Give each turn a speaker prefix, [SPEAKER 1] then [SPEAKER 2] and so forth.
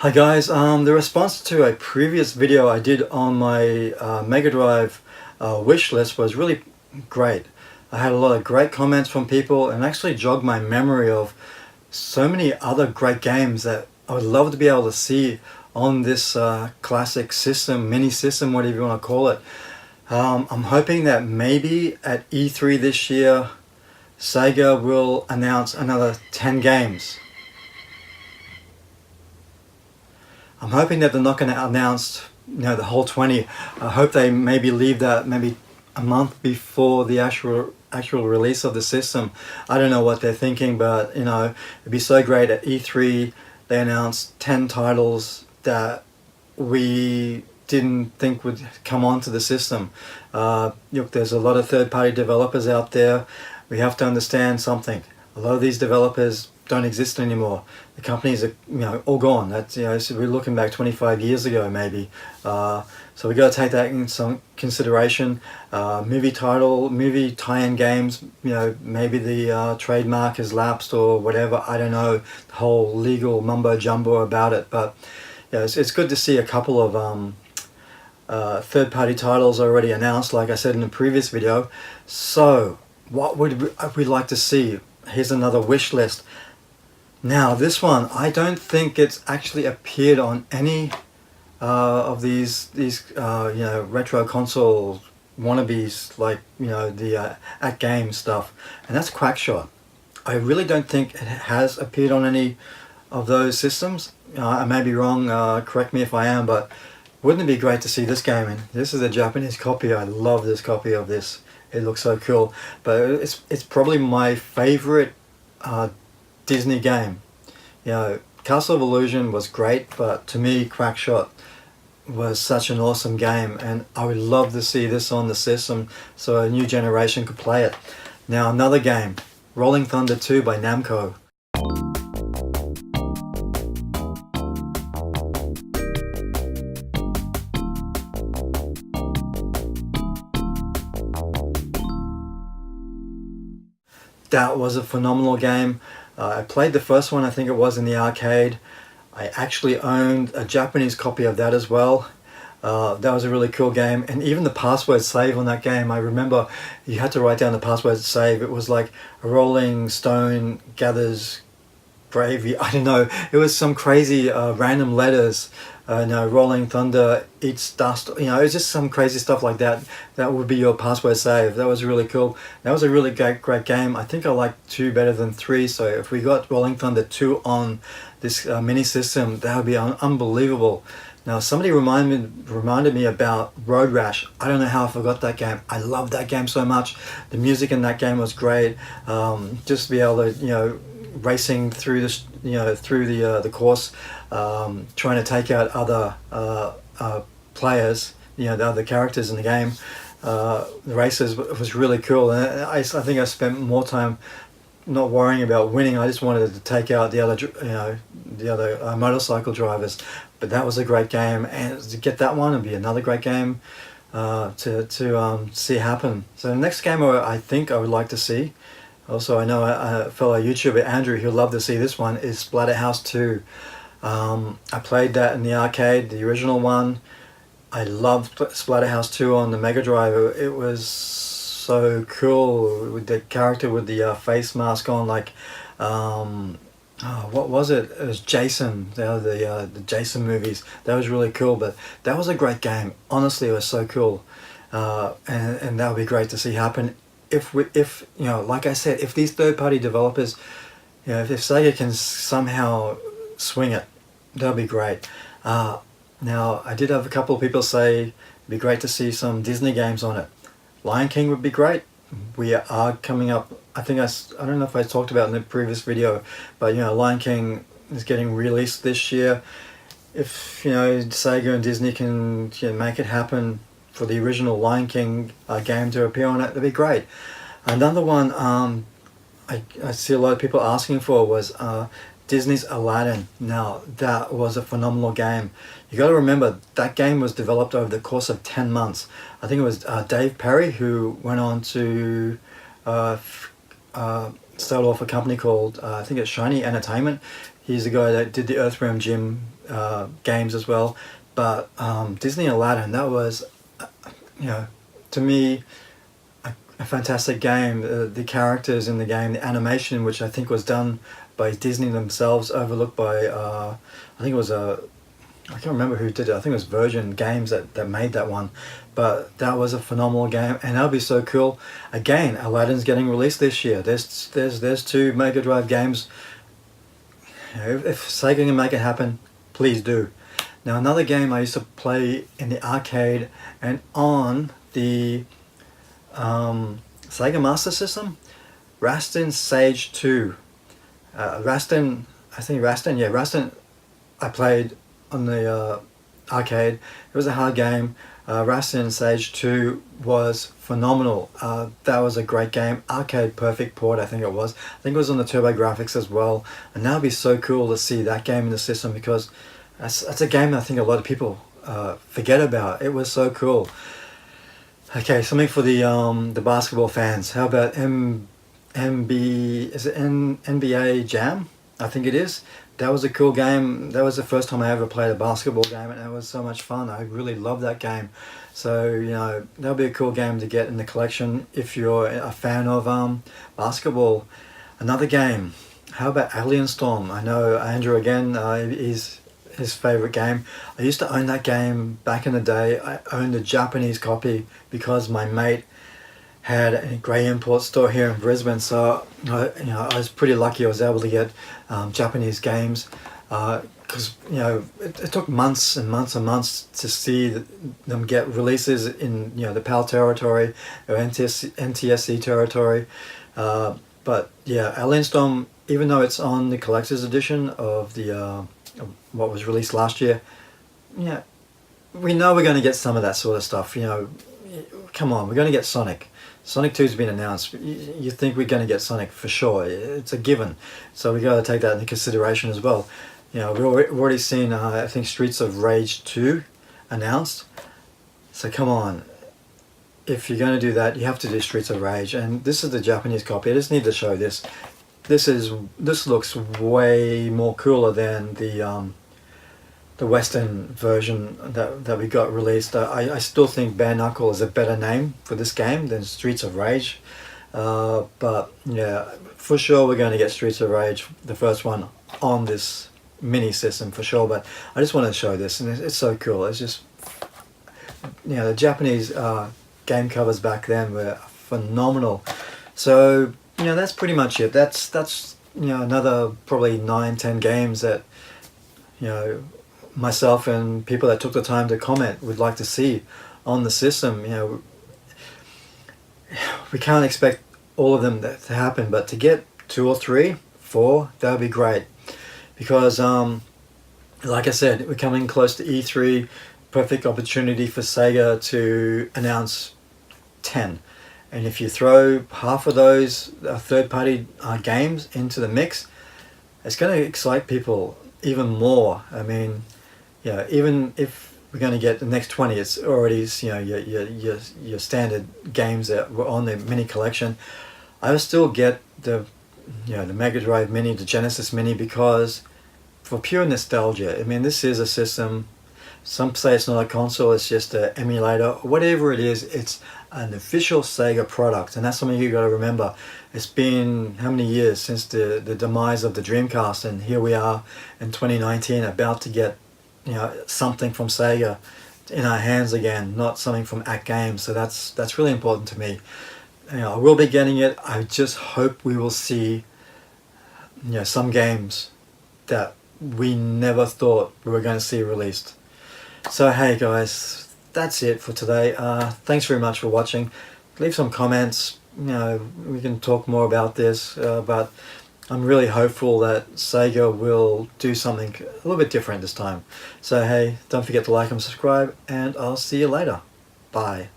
[SPEAKER 1] Hi guys, the response to a previous video I did on my Mega Drive wish list was really great. I had a lot of great comments from people and actually jogged my memory of so many other great games that I would love to be able to see on this classic system, mini system, whatever you want to call it. I'm hoping that maybe at E3 this year, Sega will announce another 10 games. I'm hoping that they're not going to announce, the whole 20. I hope they maybe leave that maybe a month before the actual release of the system. I don't know what they're thinking, but it'd be so great at E3 they announced 10 titles that we didn't think would come onto the system. Look, there's a lot of third-party developers out there. We have to understand something. A lot of these developers don't exist anymore. The companies are all gone. That's so we're looking back 25 years ago maybe. So we got to take that in some consideration. Movie tie-in games. Maybe the trademark has lapsed or whatever. I don't know the whole legal mumbo jumbo about it. But it's good to see a couple of third-party titles already announced, like I said in the previous video. So what would we like to see? Here's another wish list. Now this one, I don't think it's actually appeared on any of these retro console wannabes, like the at game stuff, and that's Quackshot. I really don't think it has appeared on any of those systems. I may be wrong, correct me if I am, but wouldn't it be great to see this game in? This is a Japanese copy. I love this copy of this. It looks so cool, but it's probably my favorite Disney game. Castle of Illusion was great, but to me Quackshot was such an awesome game, and I would love to see this on the system so a new generation could play it. Now another game, Rolling Thunder 2 by Namco. That was a phenomenal game. I played the first one, I think it was in the arcade. I actually owned a Japanese copy of that as well. That was a really cool game, and even the password save on that game, I remember you had to write down the password save. It was like a rolling stone gathers gravy. I don't know, it was some crazy random letters. Rolling thunder eats dust. It was just some crazy stuff like that. That would be your password save. That was really cool. That was a really great game. I think I like 2 better than 3. So if we got Rolling Thunder 2 on this mini system, that would be unbelievable. Now somebody reminded me about Road Rash. I don't know how I forgot that game. I loved that game so much. The music in that game was great. Just to be able to racing through this through the course, trying to take out other players, the other characters in the game. The races was really cool, and I think I spent more time not worrying about winning. I just wanted to take out the other motorcycle drivers. But that was a great game, and to get that one would be another great game to see happen. So the next game I think I would like to see, also I know a fellow YouTuber, Andrew, he'll love to see this one, is Splatterhouse 2. I played that in the arcade, the original one. I loved Splatterhouse 2 on the Mega Drive. It was so cool with the character with the face mask on, like what was it? It was Jason, the Jason movies. That was really cool, but that was a great game. Honestly, it was so cool, and that would be great to see happen. If like I said, if these third-party developers, if Sega can somehow swing it, that'll be great. Now, I did have a couple of people say it'd be great to see some Disney games on it. Lion King would be great. We are coming up, I think I don't know if I talked about in the previous video, but Lion King is getting released this year. If Sega and Disney can make it happen for the original Lion King game to appear on it, that'd be great. Another one I see a lot of people asking for was Disney's Aladdin. Now that was a phenomenal game. You got to remember that game was developed over the course of 10 months. I think it was Dave Perry who went on to started off a company called I think it's Shiny Entertainment. He's the guy that did the Earthworm Jim games as well. But Disney Aladdin, that was, to me, a fantastic game. The characters in the game, the animation, which I think was done by Disney themselves, overlooked by I think it was I can't remember who did it. I think it was Virgin Games that made that one. But that was a phenomenal game, and that'll be so cool. Again, Aladdin's getting released this year. There's 2 Mega Drive games. If Sega can make it happen, please do. Now, another game I used to play in the arcade and on the Sega Master System, Rastin Sage 2. Rastin, I played on the arcade. It was a hard game. Rastin Sage 2 was phenomenal. That was a great game. Arcade perfect port, I think it was. I think it was on the TurboGrafx as well. And now it'd be so cool to see that game in the system, because that's a game I think a lot of people forget about. It was so cool. Okay, something for the basketball fans. How about NBA Jam? I think it is. That was a cool game. That was the first time I ever played a basketball game, and it was so much fun. I really loved that game. So, that'll be a cool game to get in the collection if you're a fan of basketball. Another game. How about Alien Storm? I know Andrew again, is his favorite game. I used to own that game back in the day. I owned the Japanese copy because my mate had a grey import store here in Brisbane, so I was pretty lucky I was able to get Japanese games, because it took months and months and months to see them get releases in the PAL territory or NTSC territory. But yeah, Alien Storm, even though it's on the collector's edition of the of what was released last year, we know we're going to get some of that sort of stuff. Come on, we're going to get Sonic. Sonic 2's been announced. You think we're going to get Sonic for sure. It's a given. So we got to take that into consideration as well. We've already seen, I think, Streets of Rage 2 announced. So come on. If you're going to do that, you have to do Streets of Rage. And this is the Japanese copy. I just need to show this. This looks way more cooler than the Western version that we got released. I still think Bare Knuckle is a better name for this game than Streets of Rage. But yeah, for sure we're going to get Streets of Rage, the first one, on this mini system for sure. But I just want to show this, and it's so cool. It's just, the Japanese game covers back then were phenomenal. So that's pretty much it. That's another probably 9-10 games that myself and people that took the time to comment would like to see on the system. We can't expect all of them to happen, but to get 2 or 3, 4, that would be great, because like I said, we're coming close to E3. Perfect opportunity for Sega to announce 10, and if you throw half of those third-party games into the mix, it's going to excite people even more. I mean, even if we're going to get the next 20, it's already your standard games that were on the mini collection. I would still get the Mega Drive Mini, the Genesis Mini, because for pure nostalgia. I mean, this is a system. Some say it's not a console, it's just an emulator. Whatever it is, it's an official Sega product, and that's something you got to remember. It's been how many years since the demise of the Dreamcast, and here we are in 2019 about to get something from Sega in our hands again, not something from Act Games. So that's really important to me. I will be getting it. I just hope we will see some games that we never thought we were going to see released. So hey guys, that's it for today. Thanks very much for watching. Leave some comments. We can talk more about this, but I'm really hopeful that Sega will do something a little bit different this time. So hey, don't forget to like and subscribe, and I'll see you later. Bye.